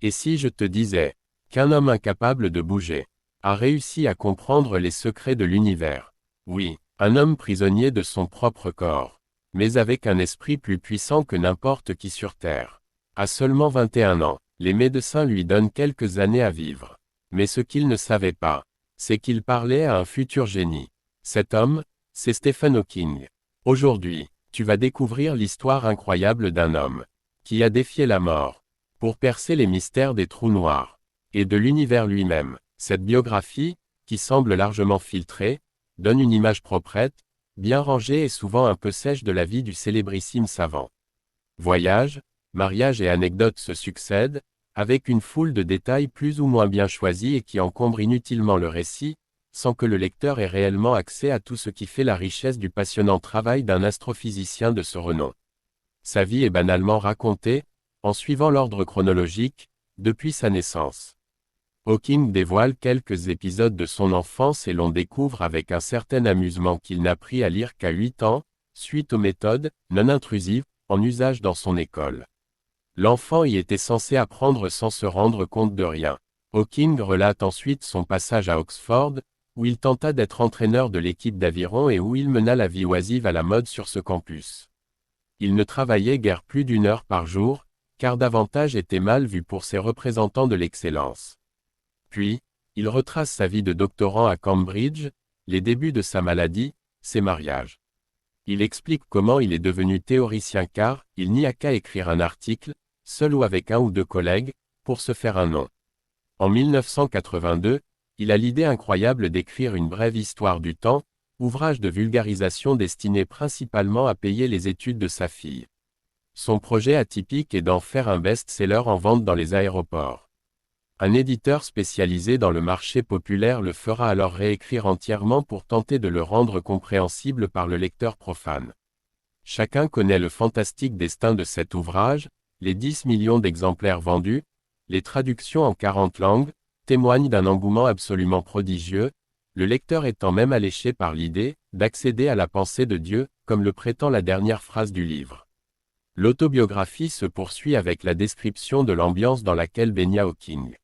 Et si je te disais qu'un homme incapable de bouger a réussi à comprendre les secrets de l'univers? Oui, un homme prisonnier de son propre corps, mais avec un esprit plus puissant que n'importe qui sur Terre. À seulement 21 ans, les médecins lui donnent quelques années à vivre. Mais ce qu'il ne savait pas, c'est qu'il parlait à un futur génie. Cet homme, c'est Stephen Hawking. Aujourd'hui, tu vas découvrir l'histoire incroyable d'un homme qui a défié la mort pour percer les mystères des trous noirs et de l'univers lui-même. Cette biographie, qui semble largement filtrée, donne une image proprette, bien rangée et souvent un peu sèche de la vie du célébrissime savant. Voyages, mariages et anecdotes se succèdent, avec une foule de détails plus ou moins bien choisis et qui encombrent inutilement le récit, sans que le lecteur ait réellement accès à tout ce qui fait la richesse du passionnant travail d'un astrophysicien de ce renom. Sa vie est banalement racontée, en suivant l'ordre chronologique, depuis sa naissance. Hawking dévoile quelques épisodes de son enfance et l'on découvre avec un certain amusement qu'il n'apprit à lire qu'à 8 ans, suite aux méthodes, non intrusives, en usage dans son école. L'enfant y était censé apprendre sans se rendre compte de rien. Hawking relate ensuite son passage à Oxford, où il tenta d'être entraîneur de l'équipe d'aviron et où il mena la vie oisive à la mode sur ce campus. Il ne travaillait guère plus d'1 heure par jour, car davantage était mal vu pour ses représentants de l'excellence. Puis, il retrace sa vie de doctorant à Cambridge, les débuts de sa maladie, ses mariages. Il explique comment il est devenu théoricien car, il n'y a qu'à écrire un article, seul ou avec 1 ou 2 collègues, pour se faire un nom. En 1982, il a l'idée incroyable d'écrire une brève histoire du temps, ouvrage de vulgarisation destiné principalement à payer les études de sa fille. Son projet atypique est d'en faire un best-seller en vente dans les aéroports. Un éditeur spécialisé dans le marché populaire le fera alors réécrire entièrement pour tenter de le rendre compréhensible par le lecteur profane. Chacun connaît le fantastique destin de cet ouvrage, les 10 millions d'exemplaires vendus, les traductions en 40 langues, témoignent d'un engouement absolument prodigieux, le lecteur étant même alléché par l'idée d'accéder à la pensée de Dieu, comme le prétend la dernière phrase du livre. L'autobiographie se poursuit avec la description de l'ambiance dans laquelle baigna Hawking.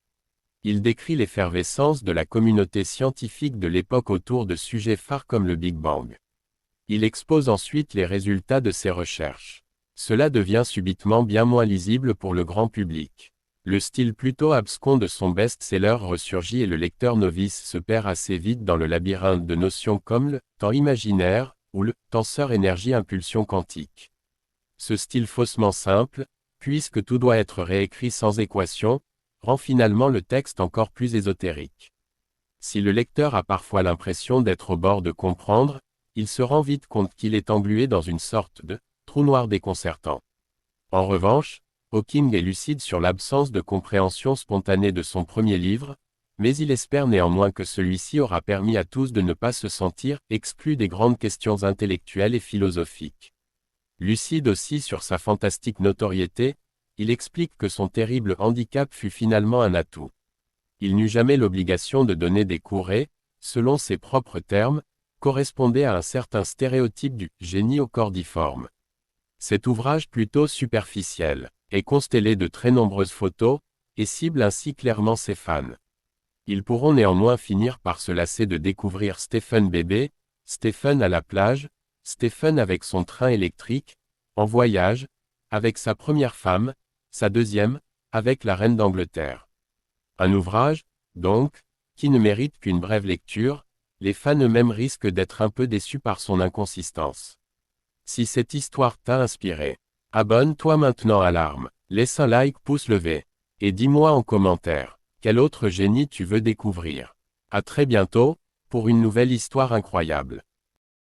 Il décrit l'effervescence de la communauté scientifique de l'époque autour de sujets phares comme le Big Bang. Il expose ensuite les résultats de ses recherches. Cela devient subitement bien moins lisible pour le grand public. Le style plutôt abscon de son best-seller ressurgit et le lecteur novice se perd assez vite dans le labyrinthe de notions comme le temps imaginaire ou le tenseur énergie-impulsion quantique. Ce style faussement simple, puisque tout doit être réécrit sans équation, rend finalement le texte encore plus ésotérique. Si le lecteur a parfois l'impression d'être au bord de comprendre, il se rend vite compte qu'il est englué dans une sorte de trou noir déconcertant. En revanche, Hawking est lucide sur l'absence de compréhension spontanée de son premier livre, mais il espère néanmoins que celui-ci aura permis à tous de ne pas se sentir exclus des grandes questions intellectuelles et philosophiques. Lucide aussi sur sa fantastique notoriété, il explique que son terrible handicap fut finalement un atout. Il n'eut jamais l'obligation de donner des cours et, selon ses propres termes, correspondait à un certain stéréotype du génie au corps difforme. Cet ouvrage plutôt superficiel est constellé de très nombreuses photos, et cible ainsi clairement ses fans. Ils pourront néanmoins finir par se lasser de découvrir Stephen bébé, Stephen à la plage, Stephen avec son train électrique, en voyage, avec sa première femme, sa deuxième, avec la reine d'Angleterre. Un ouvrage, donc, qui ne mérite qu'une brève lecture, les fans eux-mêmes risquent d'être un peu déçus par son inconsistance. Si cette histoire t'a inspiré, abonne-toi maintenant à l'Arme, laisse un like pouce levé, et dis-moi en commentaire, quel autre génie tu veux découvrir. À très bientôt, pour une nouvelle histoire incroyable.